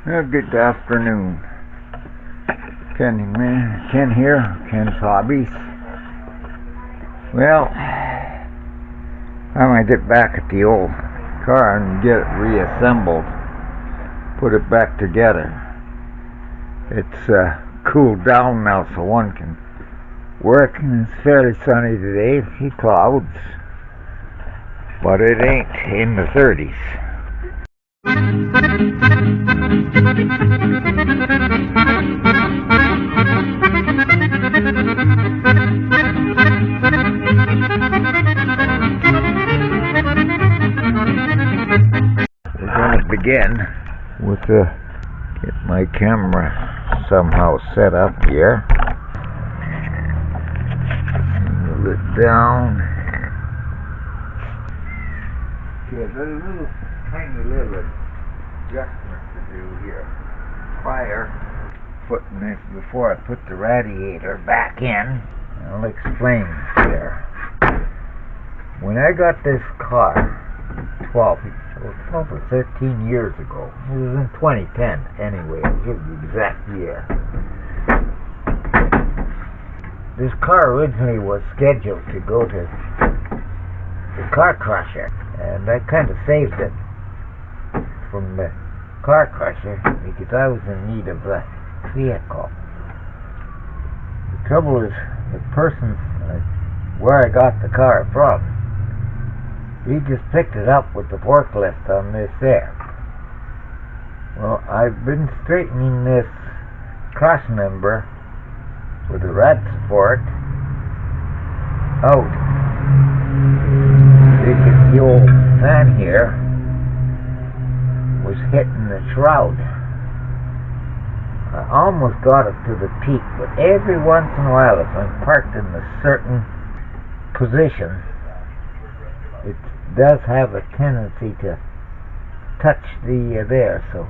Good afternoon. Ken here, Ken's Hobbies. Well, I'm going to get back at the old car and get it reassembled, put it back together. It's cooled down now so one can work, and it's fairly sunny today, a few clouds, but it ain't in the 30s. We're going to begin with get my camera somehow set up here. Move it down. Okay, there's a tiny little adjustment to do here. Before I put the radiator back in, I'll explain there. When I got this car 12 or 13 years ago, it was in 2010 anyway, I'll give you the exact year. This car originally was scheduled to go to the car crusher, and I kind of saved it from the car crusher because I was in need of a vehicle. The trouble is, the person where I got the car from, he just picked it up with the forklift on this there. Well, I've been straightening this cross member with the rad support out because the old fan here was hitting the shroud. I almost got it to the peak, but every once in a while, if I'm parked in a certain position, it does have a tendency to touch the there. So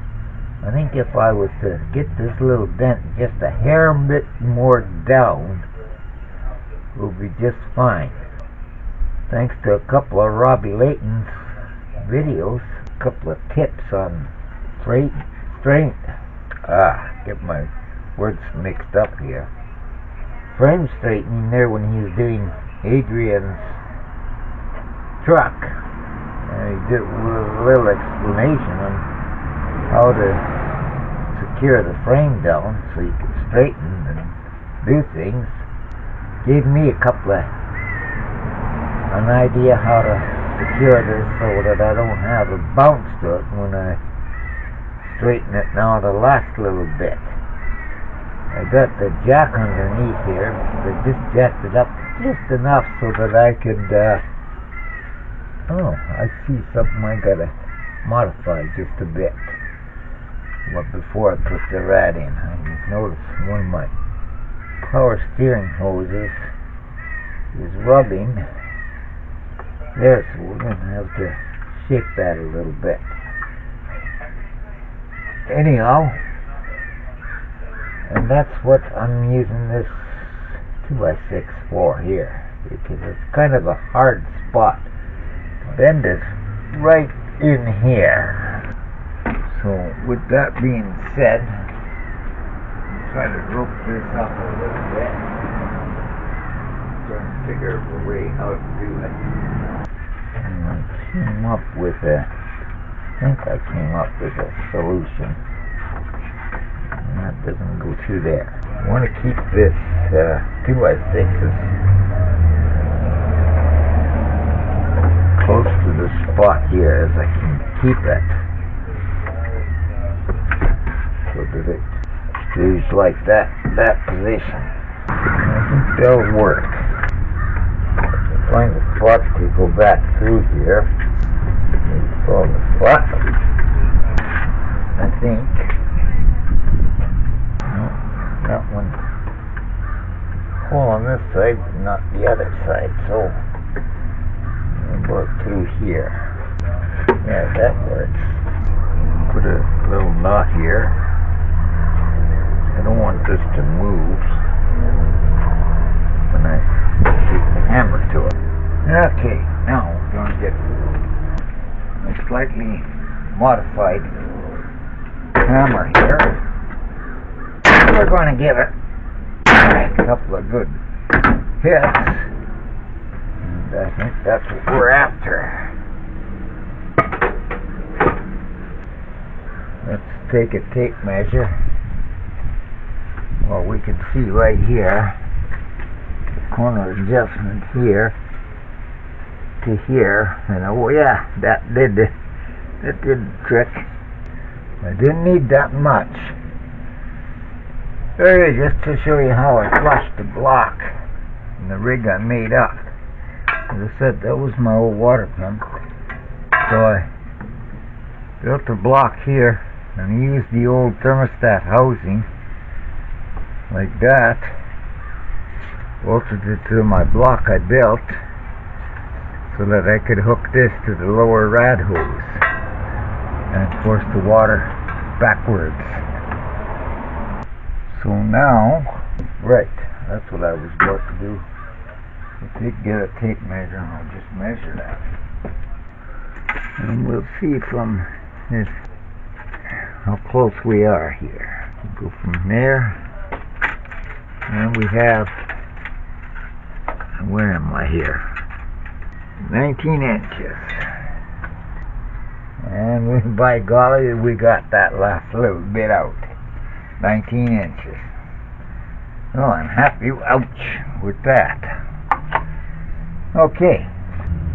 I think if I was to get this little dent just a hair bit more down, it will be just fine. Thanks to a couple of Robbie Layton's videos, a couple of tips on get my words mixed up here. Frame straightening there when he was doing Adrian's truck. He did a little explanation on how to secure the frame down so you can straighten and do things. Gave me an idea how to secure this so that I don't have a bounce to it when I straighten it now the last little bit. I got the jack underneath here. I just jacked it up just enough so that I could I see something I gotta modify just a bit. But before I put the rad in, I noticed one of my power steering hoses is rubbing there, so we're gonna have to shake that a little bit. Anyhow, and that's what I'm using this 2x6 for here, because it's kind of a hard spot. Bend is right in here. So with that being said, I'm trying to rope this up a little bit. I'm trying to figure a way how to do it. And I came up with a solution. And that doesn't go through there. I want to keep this 2x6 close to the spot here as I can keep it, so that it stays like that position. And I think that'll work. Find a spot to go back through here. Follow the spot. I think that one hole on this side, but not the other side. So I'll work through here. Yeah, that works. Put a little knot here. I don't want this to move when I shoot the hammer to it. Okay, now we're going to get a slightly modified hammer here. We're going to give it a couple of good hits. And I think that's what we're after. Let's take a tape measure. Well, we can see right here the corner adjustment here to here, and oh yeah, that did the trick. I didn't need that much. There, just to show you how I flushed the block and the rig I made up. As I said, that was my old water pump, so I built the block here and used the old thermostat housing like that, bolted it to my block I built so that I could hook this to the lower rad hose and force the water backwards. So now, right, that's what I was about to do. I did get a tape measure and I'll just measure that. And we'll see from this how close we are here. We'll go from there. And we have, where am I here? 19 inches. And by golly, we got that last little bit out. 19 inches. Oh, I'm happy, ouch, with that. Okay,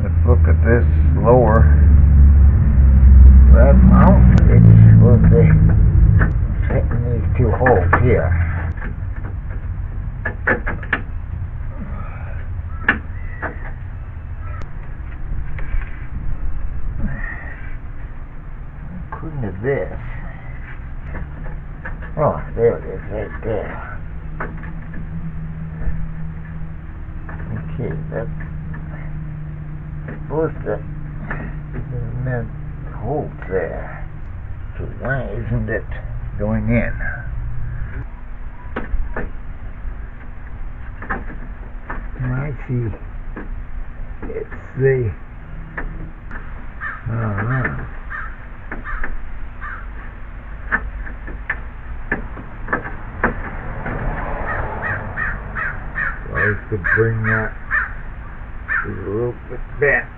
let's look at this lower rad mount, which will be fitting these two holes here. According to this, oh, there it is, right there. Okay, that's supposed to meant hold there. So why isn't it going in? I see. It's the I could bring that to a little bit bent.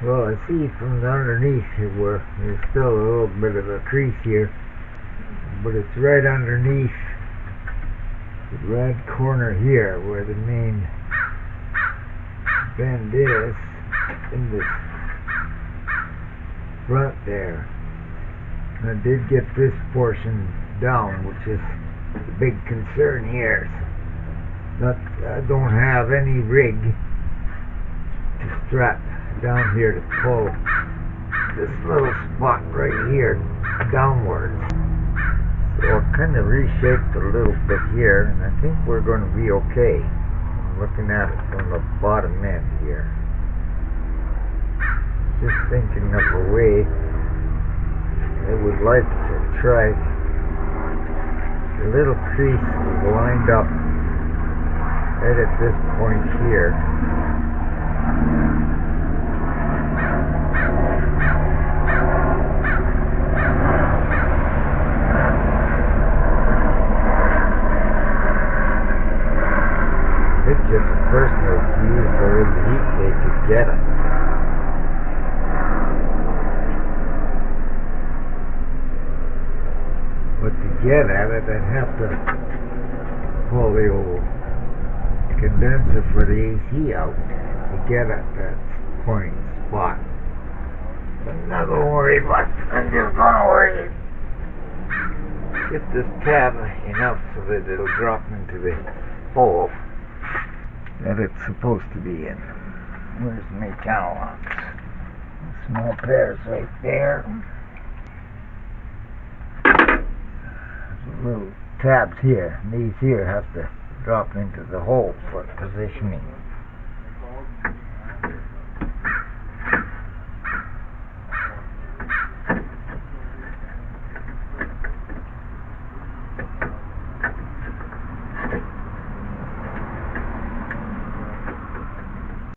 Well, I see from the underneath here where there's still a little bit of a crease here, but it's right underneath the red corner here where the main bend is in the front there. And I did get this portion down, which is the big concern here. I don't have any rig to strap down here to pull this little spot right here downwards. So I kind of reshaped a little bit here, and I think we're going to be okay. I'm looking at it from the bottom end here. Just thinking of a way I would like to try the little crease lined up right at this point here. It's just a personal view for the heat they could get it. But to get at it, I'd have to pull the old condenser for the AC out to get at that point spot. But I'm not going to worry about it. I'm just going to worry. Get this tab enough so that it'll drop into the hole that it's supposed to be in. Where's my channel locks? Small pairs right there. Little tabs here. These here have to drop into the hole for positioning.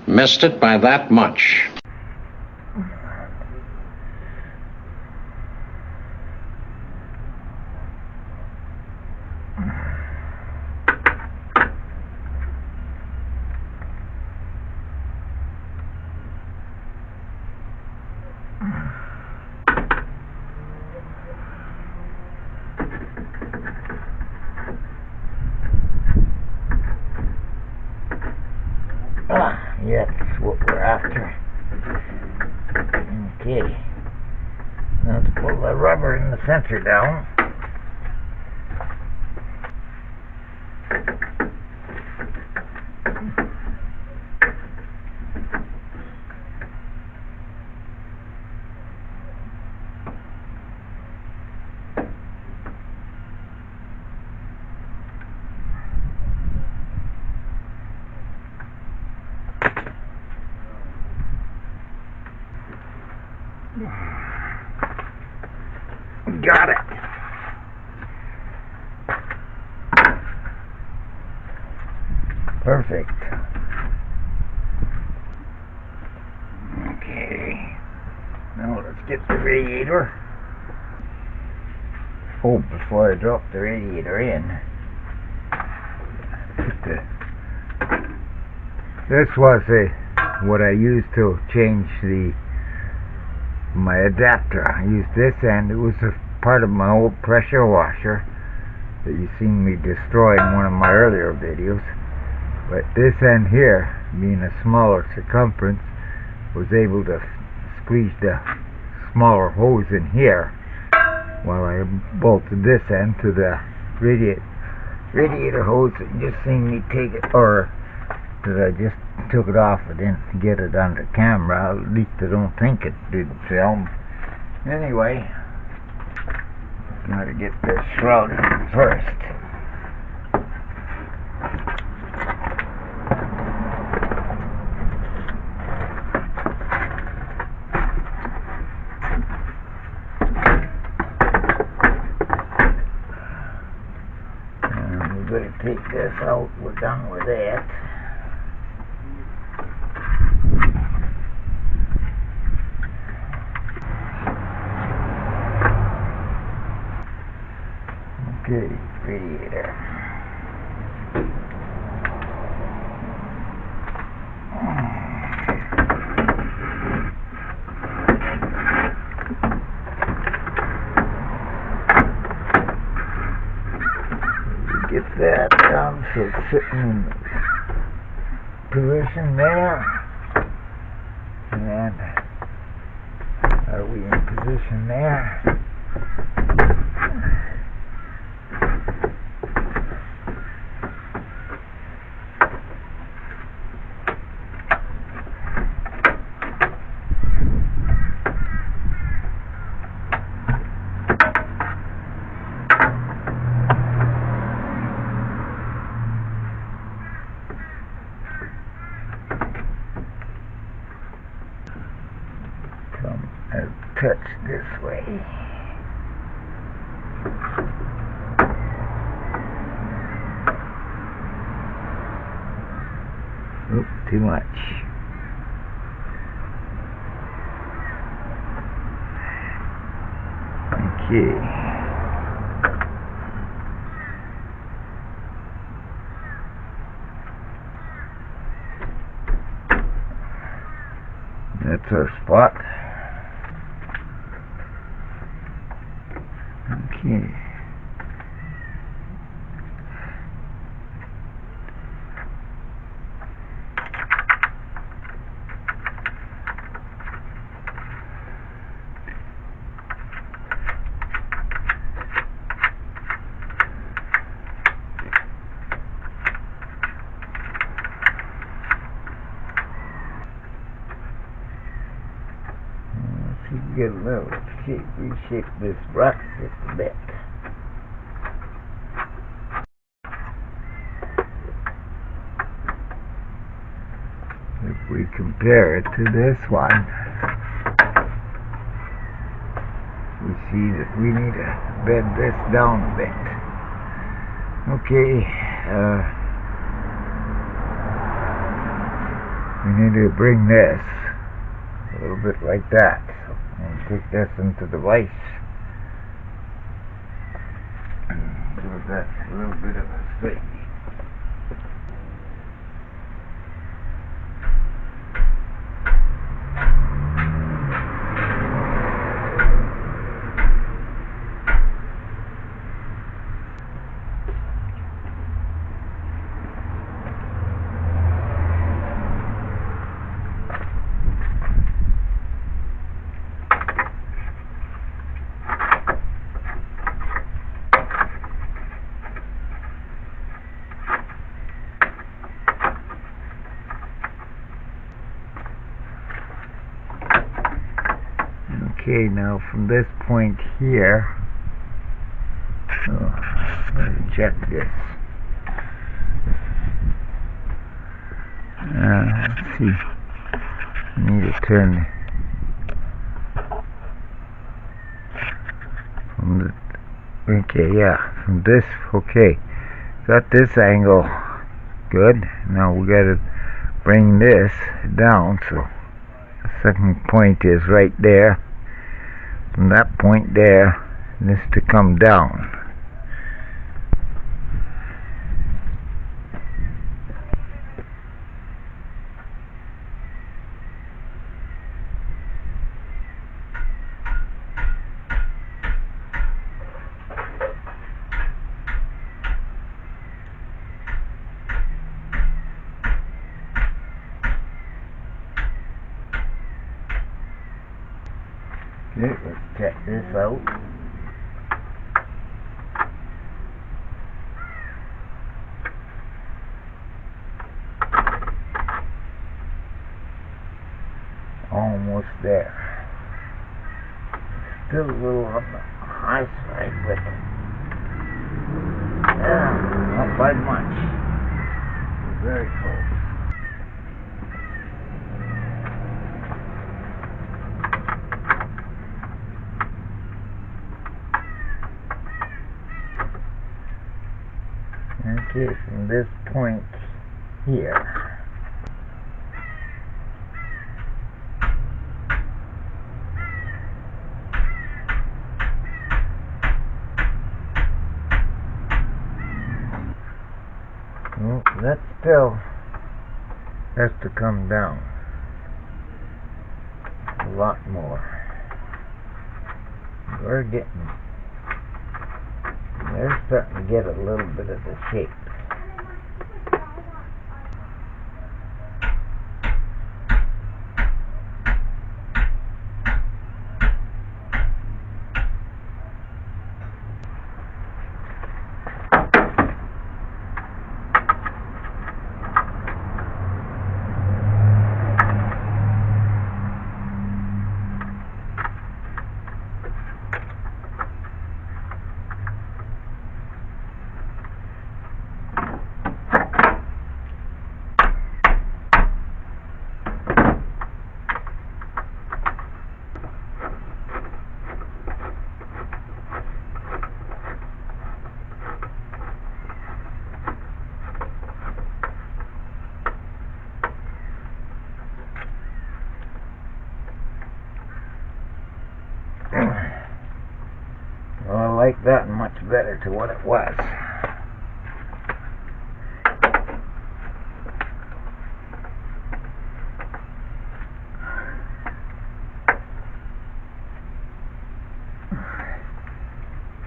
Missed it by that much. Now to pull the rubber in the center down. Got it. Perfect. Okay. Now let's get the radiator. Oh, before I drop the radiator in, this was what I used to change my adapter. I used this end. It was a part of my old pressure washer that you seen me destroy in one of my earlier videos. But this end here, being a smaller circumference, was able to squeeze the smaller hose in here while I bolted this end to the radiator hose that you just seen me take it, or that I just took it off. I didn't get it on the camera. At least I don't think it did film. Anyway, gotta get this shroud first. And we're gonna take this out. We're done with that. Okay, radiator. Get that down so it's sitting in position there. And are we in position there? Touch this way. Oop, too much. Okay. That's our spot. Okay. Let's see if we get a little reshape this bracket just a bit. If we compare it to this one, we see that we need to bend this down a bit. Okay, we need to bring this a little bit like that, and take this into the vise. Give that a little bit of a spin. Okay, now from this point here, let's check this. Let's see. I need to turn from the, okay, yeah, from this, okay. Got this angle good. Now we gotta bring this down, so the second point is right there. From that point there, this to come down. Okay, let's check this out. Almost there. Still a little on the high side, but not by much. We're very close. Okay, from this point here. Well, that still has to come down a lot more. We're getting, they're starting to get a little bit of the shape. Well, I like that much better to what it was.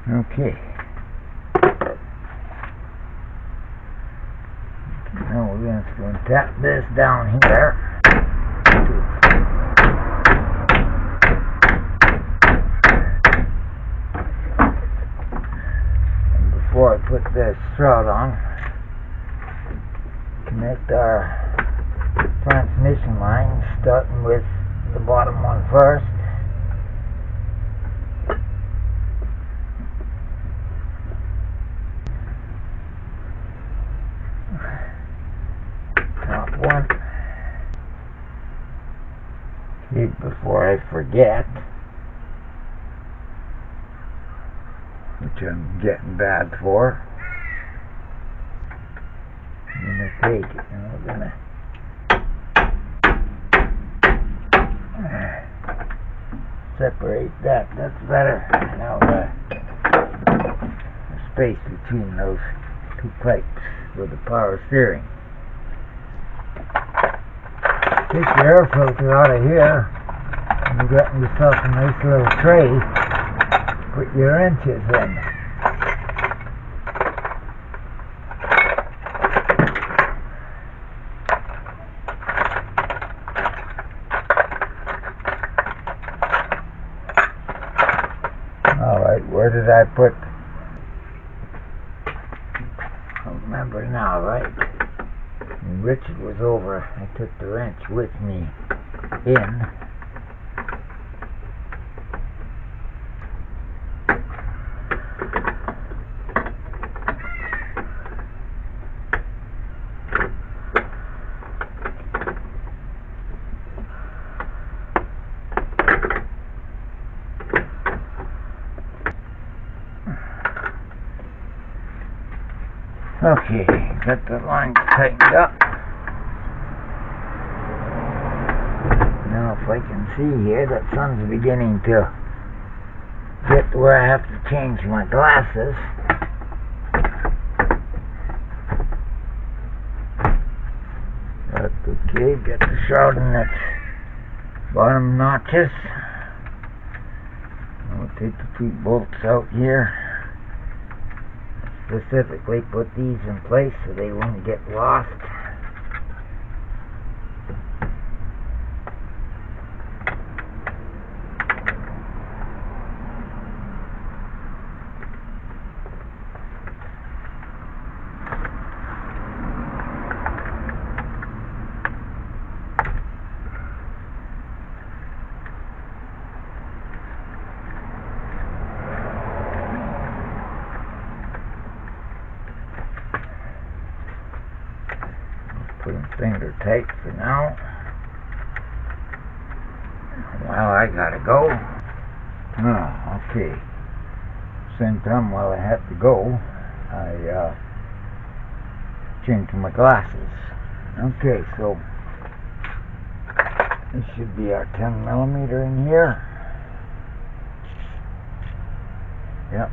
Okay. Now we're just going to tap this down here. Before I put this shroud on, connect our transmission lines, starting with the bottom one first. Top one. Okay, before I forget, which I'm getting bad for, I'm going to take it and we're going to separate that. That's better. Now the space between those two pipes with the power steering. Take your air filter out of here and you get yourself a nice little tray. Put your wrenches in. Alright, where did I put? I don't remember now, right? When Richard was over, I took the wrench with me in. Okay, got the line tightened up. Now if I can see here, that sun's beginning to get to where I have to change my glasses. That's okay, get the shroud in its bottom notches. I'll take the 2 bolts out here. Specifically put these in place so they won't get lost. Put them finger tight for now. Well, I gotta go. Okay. Same time while I have to go, I changed my glasses. Okay, so this should be our 10mm in here. Yep.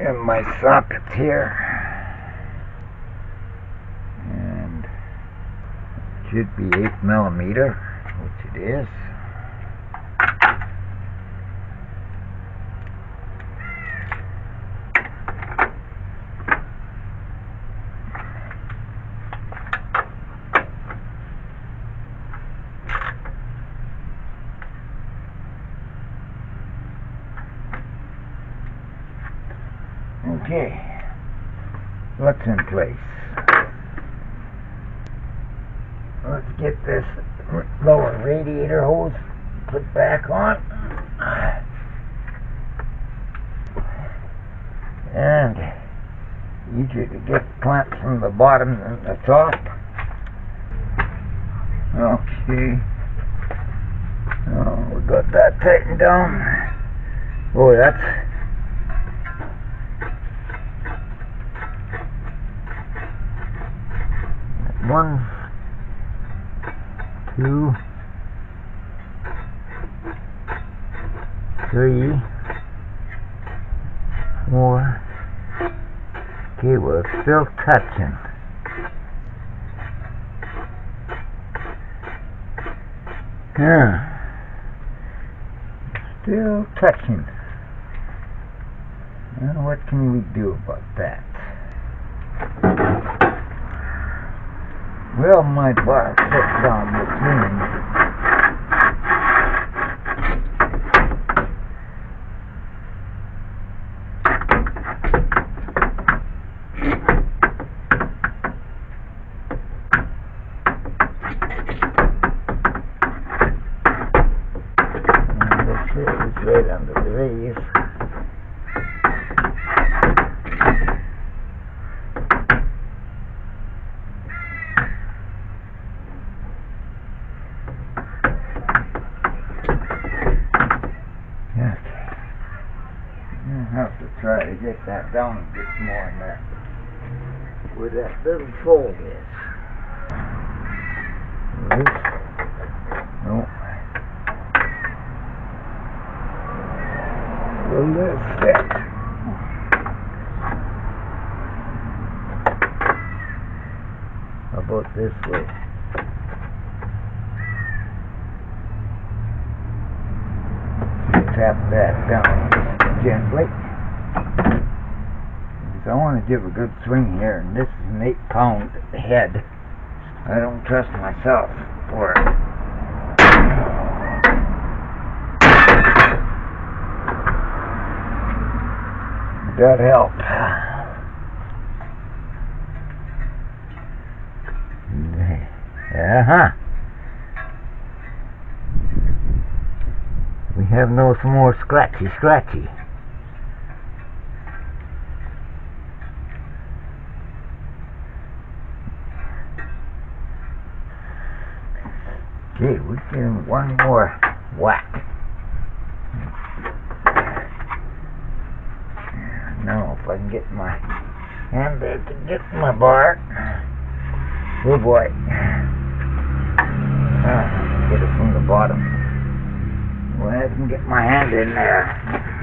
And my sockets here, and it should be 8mm, which it is. Okay, what's in place? Let's get this lower radiator hose put back on. And easier to get clamps from the bottom than the top. Okay. Oh, we got that tightened down. Boy, that's... One, 2, 3, 4. Okay, we're still touching. Yeah, still touching. Now, what can we do about that? Well, my bar sits down between. And this is right under the raise. Try to get that down a bit more in that, where that little fold is. No. Will this fit? How about this way? Tap that down gently. I want to give a good swing here, and this is an 8-pound head. I don't trust myself for it. That helped. We have no more scratchy. Okay, we can one more whack. Now if I can get my hand there to get my bar. Oh boy. Get it from the bottom. Go ahead and get my hand in there.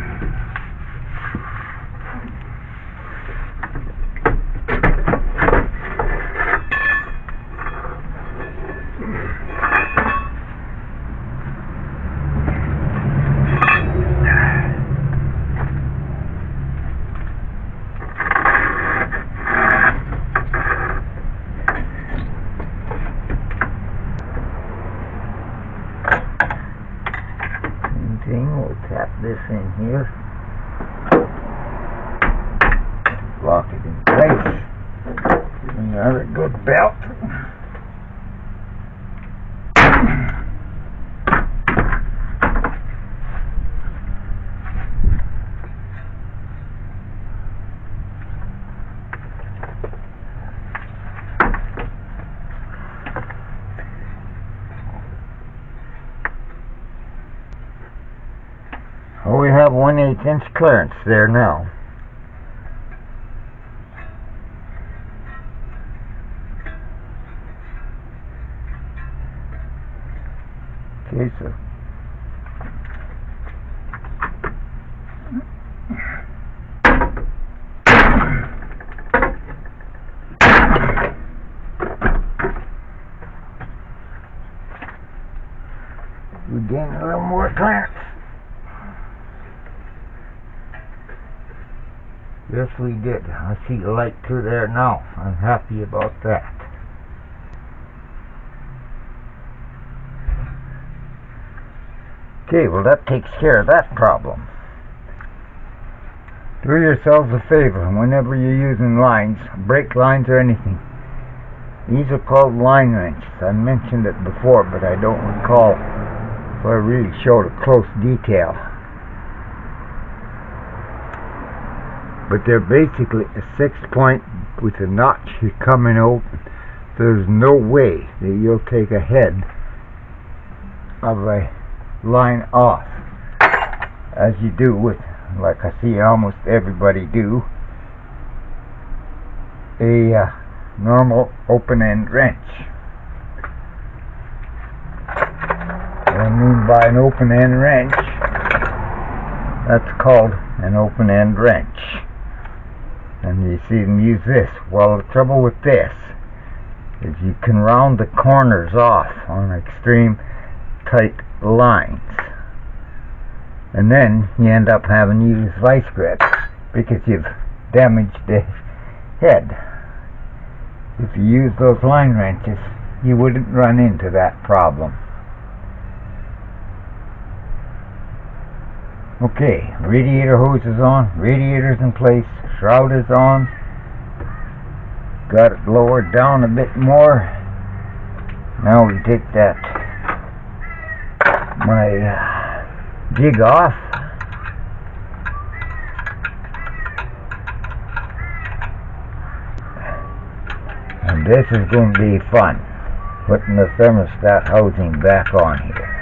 We'll tap this in here, lock it in place, another good belt. Well, we have 1/8 inch clearance there now. Okay, so we gain a little more clearance. Yes, we did. I see the light through there now. I'm happy about that. Okay, well that takes care of that problem. Do yourselves a favor whenever you're using lines, brake lines or anything. These are called line wrenches. I mentioned it before, but I don't recall if I really showed a close detail. But they're basically a 6-point with a notch coming open. There's no way that you'll take a head of a line off as you do with, like I see almost everybody do, a normal open-end wrench. What I mean by an open-end wrench, that's called an open-end wrench. And you see them use this. Well, the trouble with this is you can round the corners off on extreme tight lines, and then you end up having to use vice grips because you've damaged the head. If you use those line wrenches, you wouldn't run into that problem. Okay, radiator hose is on, radiator's in place, shroud is on. Got it lowered down a bit more. Now we take that my jig off. And this is going to be fun, putting the thermostat housing back on here.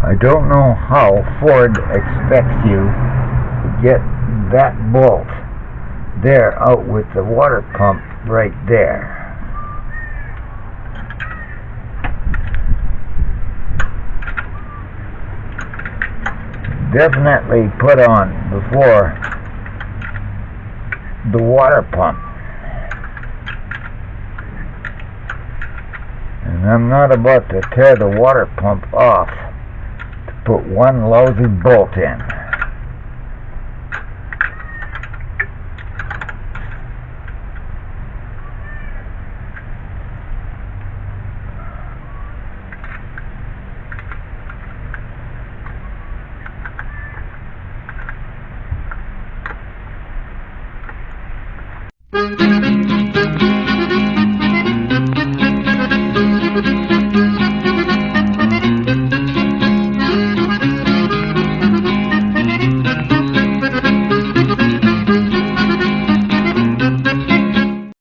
I don't know how Ford expects you to get that bolt there out with the water pump right there. Definitely put on before the water pump. And I'm not about to tear the water pump off to put one lousy bolt in.